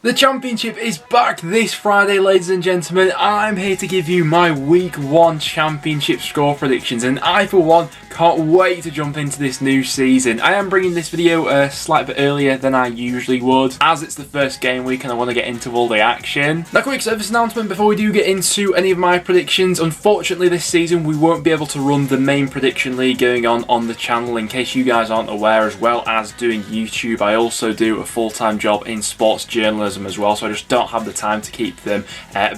The Championship is back this Friday, ladies and gentlemen. I'm here to give you my Week 1 Championship score predictions, and I, for one, can't wait to jump into this new season. I am bringing this video a slight bit earlier than I usually would, as it's the first game week and I want to get into all the action. Now, quick service announcement before we do get into any of my predictions. Unfortunately, this season we won't be able to run the main prediction league going on the channel. In case you guys aren't aware, as well as doing YouTube, I also do a full-time job in sports journalism as well, so I just don't have the time to keep them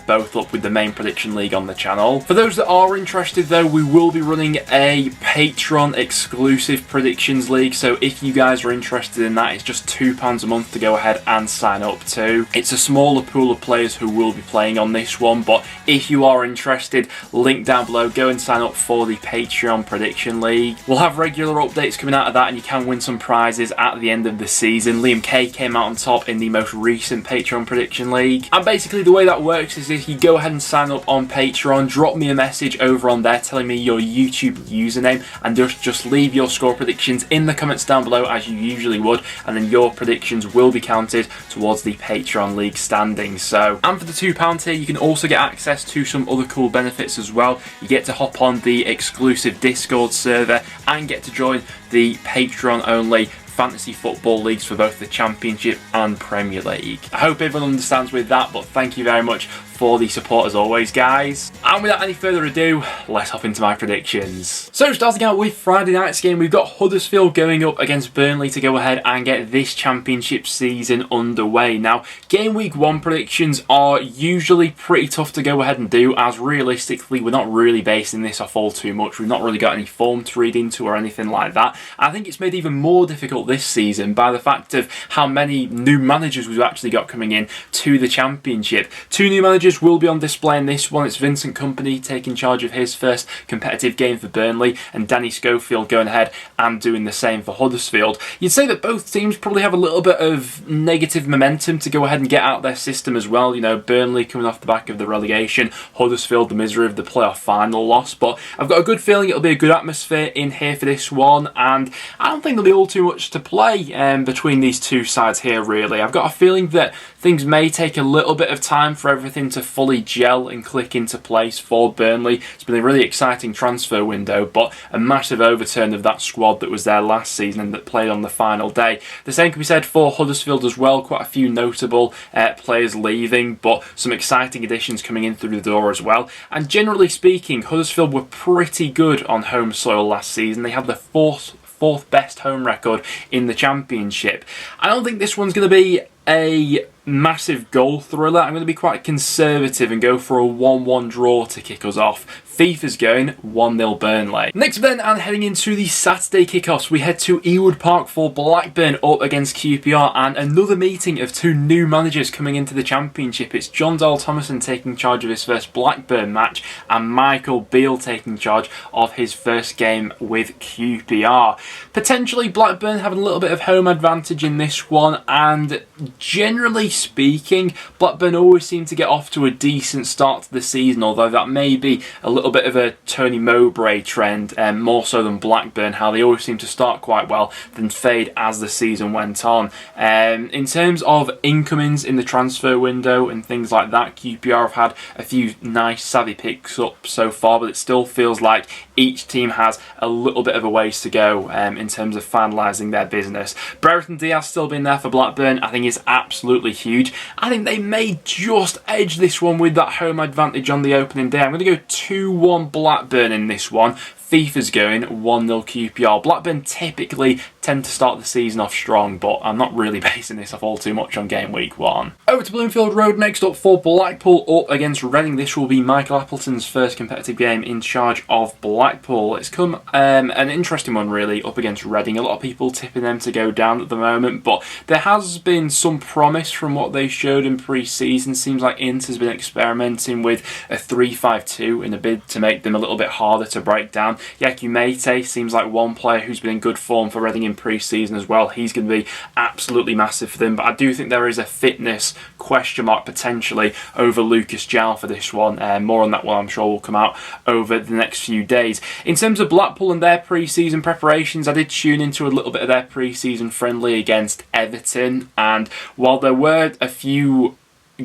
both up with the main prediction league on the channel. For those that are interested though, we will be running a Patreon exclusive predictions league, so if you guys are interested in that, it's just £2 a month to go ahead and sign up to. It's a smaller pool of players who will be playing on this one, but if you are interested, link down below, go and sign up for the Patreon prediction league. We'll have regular updates coming out of that, and you can win some prizes at the end of the season. Liam Kay came out on top in the most recent Patreon prediction league, and basically the way that works is if you go ahead and sign up on Patreon, drop me a message over on there telling me your YouTube username, and just leave your score predictions in the comments down below as you usually would, and then your predictions will be counted towards the Patreon league standings. So, and for the £2 tier, you can also get access to some other cool benefits as well. You get to hop on the exclusive Discord server and get to join the Patreon only fantasy football leagues for both the Championship and Premier League. I hope everyone understands with that, but thank you very much for the support as always, guys. And without any further ado, let's hop into my predictions. So starting out with Friday night's game, we've got Huddersfield going up against Burnley to go ahead and get this Championship season underway. Now, game week 1 predictions are usually pretty tough to go ahead and do, as realistically we're not really basing this off all too much. We've not really got any form to read into or anything like that. I think it's made even more difficult this season by the fact of how many new managers we've actually got coming in to the Championship. 2 new managers will be on display in this one. It's Vincent Kompany taking charge of his first competitive game for Burnley, and Danny Schofield going ahead and doing the same for Huddersfield. You'd say that both teams probably have a little bit of negative momentum to go ahead and get out their system as well. You know, Burnley coming off the back of the relegation, Huddersfield the misery of the playoff final loss, but I've got a good feeling it'll be a good atmosphere in here for this one, and I don't think there'll be all too much to play between these two sides here, really. I've got a feeling that things may take a little bit of time for everything to fully gel and click into place for Burnley. It's been a really exciting transfer window, but a massive overturn of that squad that was there last season and that played on the final day. The same can be said for Huddersfield as well. Quite a few notable players leaving, but some exciting additions coming in through the door as well. And generally speaking, Huddersfield were pretty good on home soil last season. They had the fourth best home record in the Championship. I don't think this one's going to be a massive goal thriller. I'm going to be quite conservative and go for a 1-1 draw to kick us off. FIFA's going 1-0 Burnley. Next then, and heading into the Saturday kickoffs, we head to Ewood Park for Blackburn up against QPR, and another meeting of 2 new managers coming into the Championship. It's John Dale Thomason taking charge of his first Blackburn match, and Michael Beale taking charge of his first game with QPR. Potentially Blackburn having a little bit of home advantage in this one, and generally speaking, Blackburn always seem to get off to a decent start to the season, although that may be a little bit of a Tony Mowbray trend, more so than Blackburn, how they always seem to start quite well, then fade as the season went on. In terms of incomings in the transfer window and things like that, QPR have had a few nice savvy picks up so far, but it still feels like each team has a little bit of a ways to go in terms of finalising their business. Brereton Diaz still been there for Blackburn. I think it's absolutely huge. I think they may just edge this one with that home advantage on the opening day. I'm going to go 2-1 Blackburn in this one. FIFA's going 1-0 QPR. Blackburn typically tend to start the season off strong, but I'm not really basing this off all too much on game week 1. Over to Bloomfield Road next up for Blackpool up against Reading. This will be Michael Appleton's first competitive game in charge of Blackpool. It's come an interesting one really up against Reading. A lot of people tipping them to go down at the moment, but there has been some promise from what they showed in pre-season. Seems like Inter's been experimenting with a 3-5-2 in a bid to make them a little bit harder to break down. Yaku Mate seems like one player who's been in good form for Reading in pre-season as well. He's going to be absolutely massive for them, but I do think there is a fitness question mark potentially over Lucas Jowl for this one. More on that one I'm sure will come out over the next few days. In terms of Blackpool and their pre-season preparations, I did tune into a little bit of their pre-season friendly against Everton, and while there were were a few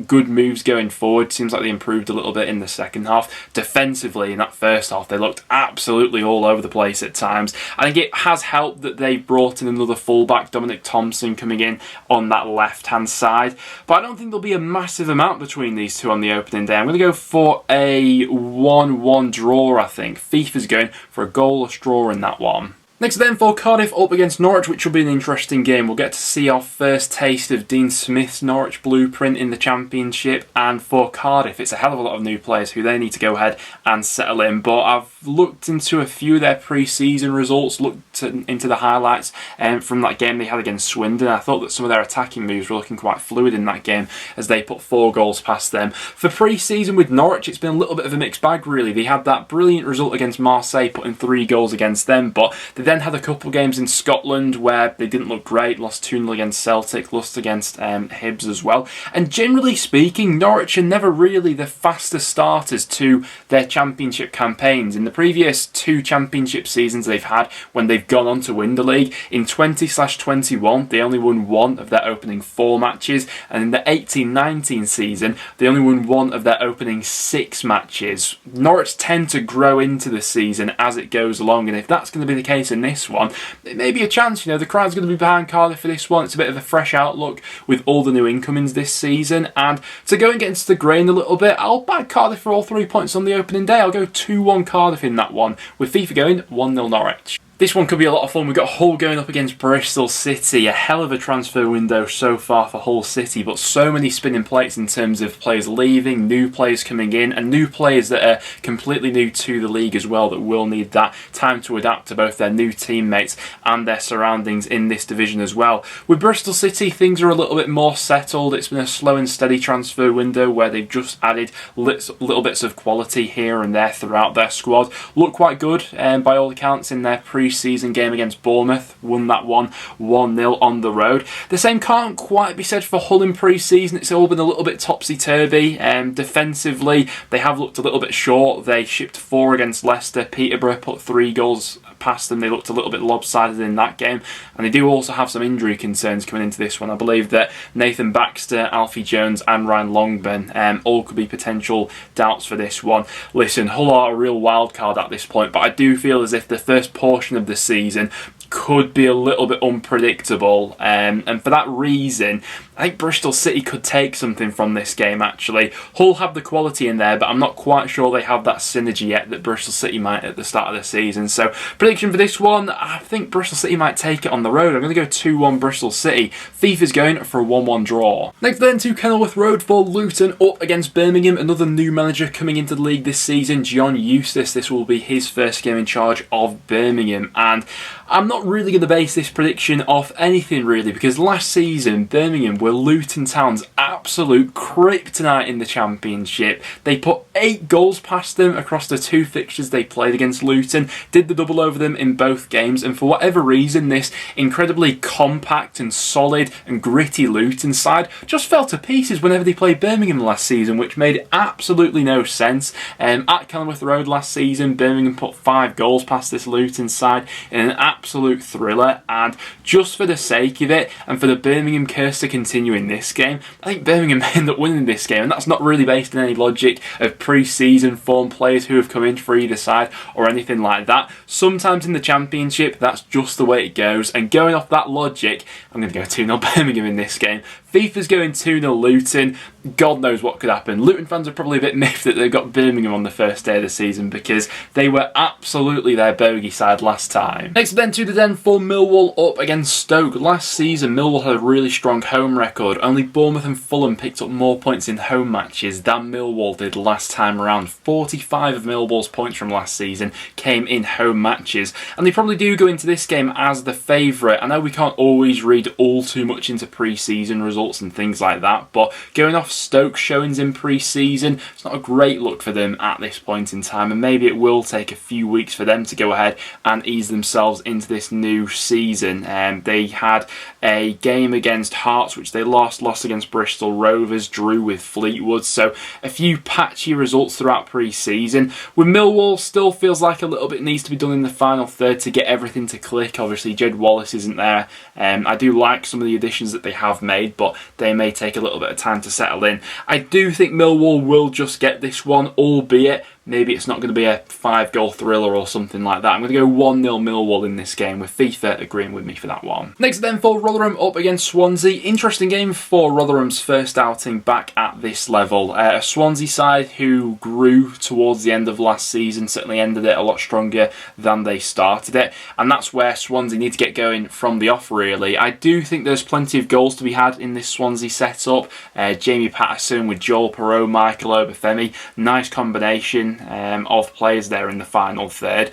good moves going forward. Seems like they improved a little bit in the second half. Defensively, in that first half, they looked absolutely all over the place at times. I think it has helped that they brought in another fullback, Dominic Thompson, coming in on that left-hand side. But I don't think there'll be a massive amount between these two on the opening day. I'm going to go for a 1-1 draw, I think. FIFA's going for a goalless draw in that one. Next then for Cardiff up against Norwich, which will be an interesting game. We'll get to see our first taste of Dean Smith's Norwich blueprint in the Championship, and for Cardiff it's a hell of a lot of new players who they need to go ahead and settle in. But I've looked into a few of their pre-season results, looked into the highlights from that game they had against Swindon. I thought that some of their attacking moves were looking quite fluid in that game as they put 4 goals past them. For pre-season with Norwich, it's been a little bit of a mixed bag really. They had that brilliant result against Marseille, putting 3 goals against them, but they then had a couple of games in Scotland where they didn't look great, lost 2-0 against Celtic, lost against Hibs as well. And generally speaking, Norwich are never really the fastest starters to their Championship campaigns. In the previous 2 Championship seasons they've had when they've gone on to win the league, in 20/21 they only won 1 of their opening 4 matches, and in the 18-19 season they only won 1 of their opening 6 matches. Norwich tend to grow into the season as it goes along, and if that's going to be the case in this one, it may be a chance. You know, the crowd's going to be behind Cardiff for this one. It's a bit of a fresh outlook with all the new incomings this season, and to go against the grain a little bit, I'll back Cardiff for all 3 points on the opening day. I'll go 2-1 Cardiff in that one, with FIFA going 1-0 Norwich. This one could be a lot of fun. We've got Hull going up against Bristol City. A hell of a transfer window so far for Hull City, but so many spinning plates in terms of players leaving, new players coming in, and new players that are completely new to the league as well that will need that time to adapt to both their new teammates and their surroundings in this division as well. With Bristol City, things are a little bit more settled. It's been a slow and steady transfer window where they've just added little bits of quality here and there throughout their squad. Look quite good by all accounts in their pre-season game against Bournemouth, won that one 1-0 on the road. The same can't quite be said for Hull in pre-season. It's all been a little bit topsy-turvy. Defensively, they have looked a little bit short. They shipped 4 against Leicester. Peterborough put 3 goals past them. They looked a little bit lopsided in that game, and they do also have some injury concerns coming into this one. I believe that Nathan Baxter, Alfie Jones and Ryan Longburn all could be potential doubts for this one. Listen, Hull are a real wild card at this point, but I do feel as if the first portion of the season could be a little bit unpredictable, and for that reason I think Bristol City could take something from this game actually. Hull have the quality in there, but I'm not quite sure they have that synergy yet that Bristol City might at the start of the season. So prediction for this one, I think Bristol City might take it on the road. I'm going to go 2-1 Bristol City. FIFA's going for a 1-1 draw. Next then to Kenilworth Road for Luton up against Birmingham. Another new manager coming into the league this season, John Eustace. This will be his first game in charge of Birmingham, and I'm not really going to base this prediction off anything really, because last season Birmingham were Luton Town's absolute kryptonite in the Championship. They put 8 goals past them across the 2 fixtures they played against Luton, did the double over them in both games, and for whatever reason this incredibly compact and solid and gritty Luton side just fell to pieces whenever they played Birmingham last season, which made absolutely no sense. At Kenilworth Road last season, Birmingham put 5 goals past this Luton side in an absolute thriller, and just for the sake of it and for the Birmingham curse to continue in this game, I think Birmingham end up winning this game, and that's not really based on any logic of pre-season form players who have come in for either side or anything like that. Sometimes in the Championship that's just the way it goes, and going off that logic I'm going to go 2-0 Birmingham in this game. FIFA's going 2-0 Luton. God knows what could happen. Luton fans are probably a bit miffed that they got Birmingham on the first day of the season, because they were absolutely their bogey side last time. Next then to the den for Millwall up against Stoke. Last season Millwall had a really strong home record. Only Bournemouth and Fulham picked up more points in home matches than Millwall did last time around. 45 of Millwall's points from last season came in home matches, and they probably do go into this game as the favourite. I know we can't always read all too much into pre-season results and things like that, but going off Stoke showings in pre-season, it's not a great look for them at this point in time, and maybe it will take a few weeks for them to go ahead and ease themselves into this new season. They had a game against Hearts which they lost against Bristol Rovers, drew with Fleetwood, so a few patchy results throughout pre-season. With Millwall, still feels like a little bit needs to be done in the final third to get everything to click. Obviously Jed Wallace isn't there. I do like some of the additions that they have made, but but they may take a little bit of time to settle in. I do think Millwall will just get this one, albeit maybe it's not going to be a 5-goal thriller or something like that. I'm going to go 1-0 Millwall in this game, with FIFA agreeing with me for that one. Next then for Rotherham up against Swansea. Interesting game for Rotherham's first outing back at this level. A Swansea side who grew towards the end of last season, certainly ended it a lot stronger than they started it. And that's where Swansea need to get going from the off, really. I do think there's plenty of goals to be had in this Swansea setup. Jamie Patterson with Joel Perreault, Michael Obafemi. Nice combination of players there in the final third.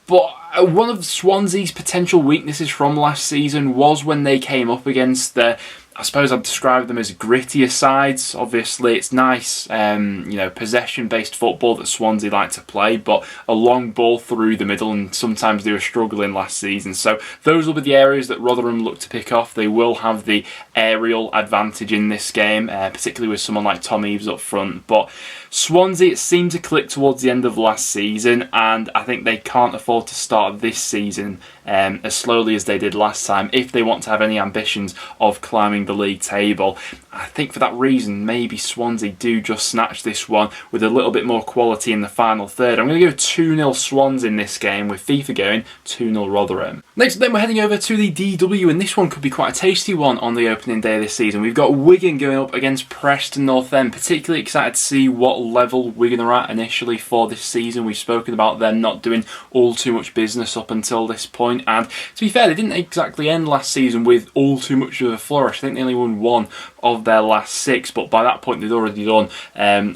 But one of Swansea's potential weaknesses from last season was when they came up against the, I suppose I'd describe them as grittier sides. Obviously, it's nice, possession-based football that Swansea like to play, but a long ball through the middle, and sometimes they were struggling last season. So those will be the areas that Rotherham look to pick off. They will have the aerial advantage in this game, particularly with someone like Tom Eaves up front. But Swansea, it seemed to click towards the end of last season, and I think they can't afford to start this season as slowly as they did last time if they want to have any ambitions of climbing the league table. I think for that reason, maybe Swansea do just snatch this one with a little bit more quality in the final third. I'm going to go 2-0 Swans in this game, with FIFA going 2-0 Rotherham. Next then we're heading over to the DW, and this one could be quite a tasty one on the opening day of this season. We've got Wigan going up against Preston North End. Particularly excited to see what level Wigan are at initially for this season. We've spoken about them not doing all too much business up until this point, and to be fair, they didn't exactly end last season with all too much of a flourish. I think they only won one of their last 6, but by that point they'd already done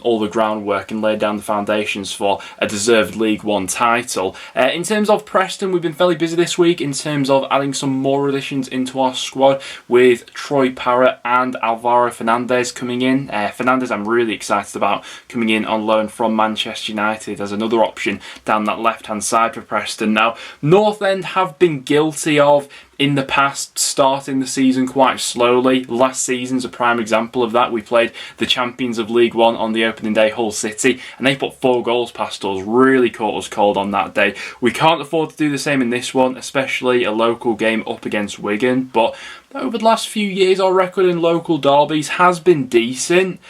all the groundwork and laid down the foundations for a deserved League One title. In terms of Preston, we've been fairly busy this week in terms of adding some more additions into our squad, with Troy Parrott and Alvaro Fernandez coming in. Fernandez I'm really excited about coming in on loan from Manchester United as another option down that left-hand side for Preston. Now, North End have been guilty of, in the past, starting the season quite slowly. Last season's a prime example of that. We played the champions of League One on the opening day, Hull City, and they put 4 goals past us. Really caught us cold on that day. We can't afford to do the same in this one, especially a local game up against Wigan. But over the last few years, our record in local derbies has been decent.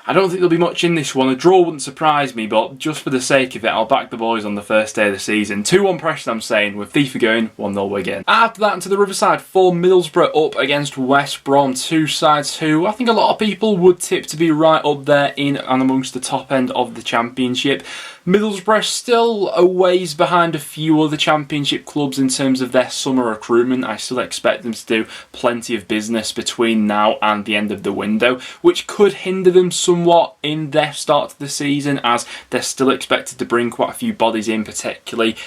I don't think there'll be much in this one. A draw wouldn't surprise me, but just for the sake of it, I'll back the boys on the first day of the season. 2-1 Preston, I'm saying, with FIFA going 1-0 Wigan. After that, into the Riverside for Middlesbrough up against West Brom. Two sides who I think a lot of people would tip to be right up there in and amongst the top end of the Championship. Middlesbrough still a ways behind a few other Championship clubs in terms of their summer recruitment. I still expect them to do plenty of business between now and the end of the window, which could hinder them somewhat in their start to the season, as they're still expected to bring quite a few bodies in, particularly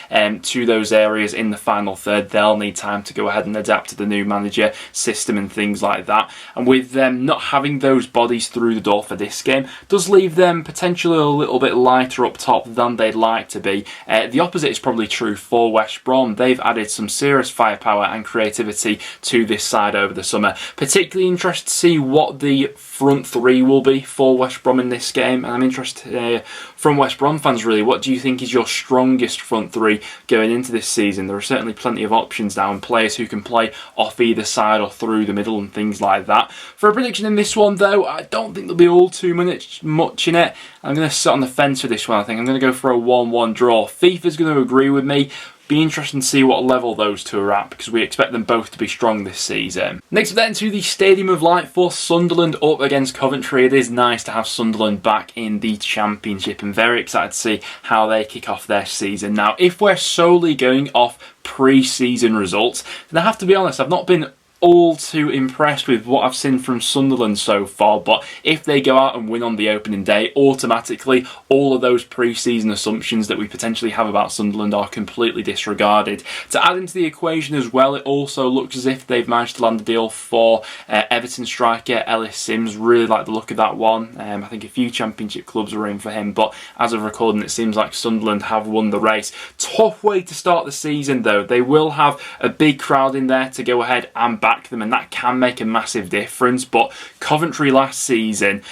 to those areas in the final third. They'll need time to go ahead and adapt to the new manager system and things like that. And with them not having those bodies through the door for this game, does leave them potentially a little bit lighter up top than they'd like to be. The opposite is probably true for West Brom. They've added some serious firepower and creativity to this side over the summer. Particularly interested to see what the front three will be for West Brom in this game, and I'm interested from West Brom fans really, what do you think is your strongest front three going into this season? There are certainly plenty of options now and players who can play off either side or through the middle and things like that. For a prediction in this one though, I don't think there'll be all too much in it. I'm going to sit on the fence for this one. I think I'm going to go for a 1-1 draw. FIFA's going to agree with me. Be interesting to see what level those two are at, because we expect them both to be strong this season. Next up then to the Stadium of Light for Sunderland up against Coventry. It is nice to have Sunderland back in the Championship, and very excited to see how they kick off their season. Now, if we're solely going off pre-season results, then I have to be honest, I've not been all too impressed with what I've seen from Sunderland so far, but if they go out and win on the opening day, automatically all of those pre-season assumptions that we potentially have about Sunderland are completely disregarded. To add into the equation as well, it also looks as if they've managed to land a deal for Everton striker Ellis Sims. Really like the look of that one. I think a few Championship clubs are in for him, but as of recording it seems like Sunderland have won the race. Tough way to start the season though. They will have a big crowd in there to go ahead and back them, and that can make a massive difference. But Coventry last season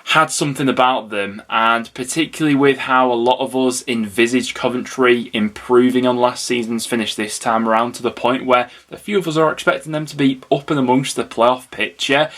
had something about them, and particularly with how a lot of us envisaged Coventry improving on last season's finish this time around, to the point where a few of us are expecting them to be up and amongst the playoff picture.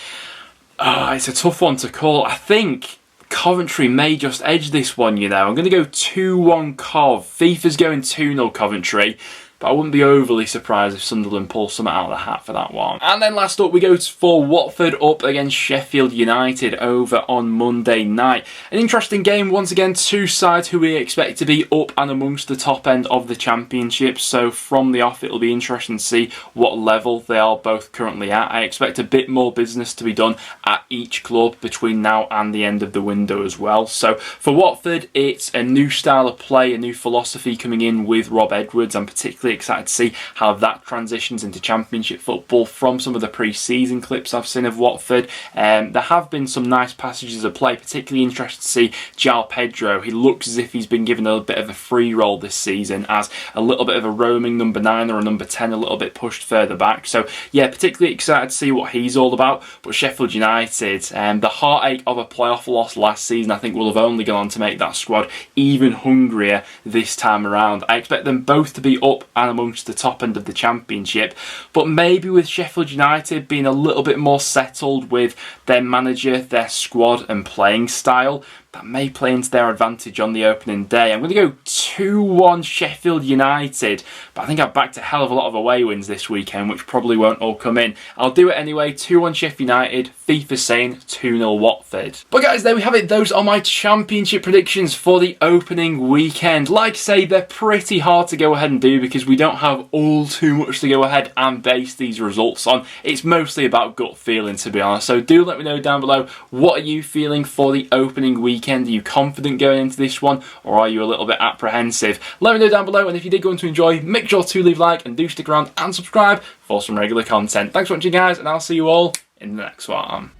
It's a tough one to call. I think Coventry may just edge this one, you know. I'm going to go 2-1 Cov. FIFA's going 2-0 Coventry. But I wouldn't be overly surprised if Sunderland pulls something out of the hat for that one. And then last up we go for Watford up against Sheffield United over on Monday night. An interesting game, once again, two sides who we expect to be up and amongst the top end of the Championship. So from the off it'll be interesting to see what level they are both currently at. I expect a bit more business to be done at each club between now and the end of the window as well. So for Watford, it's a new style of play, a new philosophy coming in with Rob Edwards. I'm particularly excited to see how that transitions into Championship football from some of the pre-season clips I've seen of Watford. There have been some nice passages of play, particularly interested to see João Pedro. He looks as if he's been given a bit of a free role this season as a little bit of a roaming number 9 or a number 10, a little bit pushed further back. So yeah, particularly excited to see what he's all about. But Sheffield United, the heartache of a playoff loss last season, I think will have only gone on to make that squad even hungrier this time around. I expect them both to be up and amongst the top end of the Championship, but maybe with Sheffield United being a little bit more settled with their manager, their squad and playing style, that may play into their advantage on the opening day. I'm going to go 2-1 Sheffield United, but I think I've backed a hell of a lot of away wins this weekend, which probably won't all come in. I'll do it anyway, 2-1 Sheffield United, FIFA saying 2-0 Watford. But guys, there we have it. Those are my Championship predictions for the opening weekend. Like I say, they're pretty hard to go ahead and do because we don't have all too much to go ahead and base these results on. It's mostly about gut feeling, to be honest. So do let me know down below, what are you feeling for the opening weekend? Are you confident going into this one, or are you a little bit apprehensive? Let me know down below, and if you did go on to enjoy, make sure to leave a like and do stick around and subscribe for some regular content. Thanks for watching guys, and I'll see you all in the next one.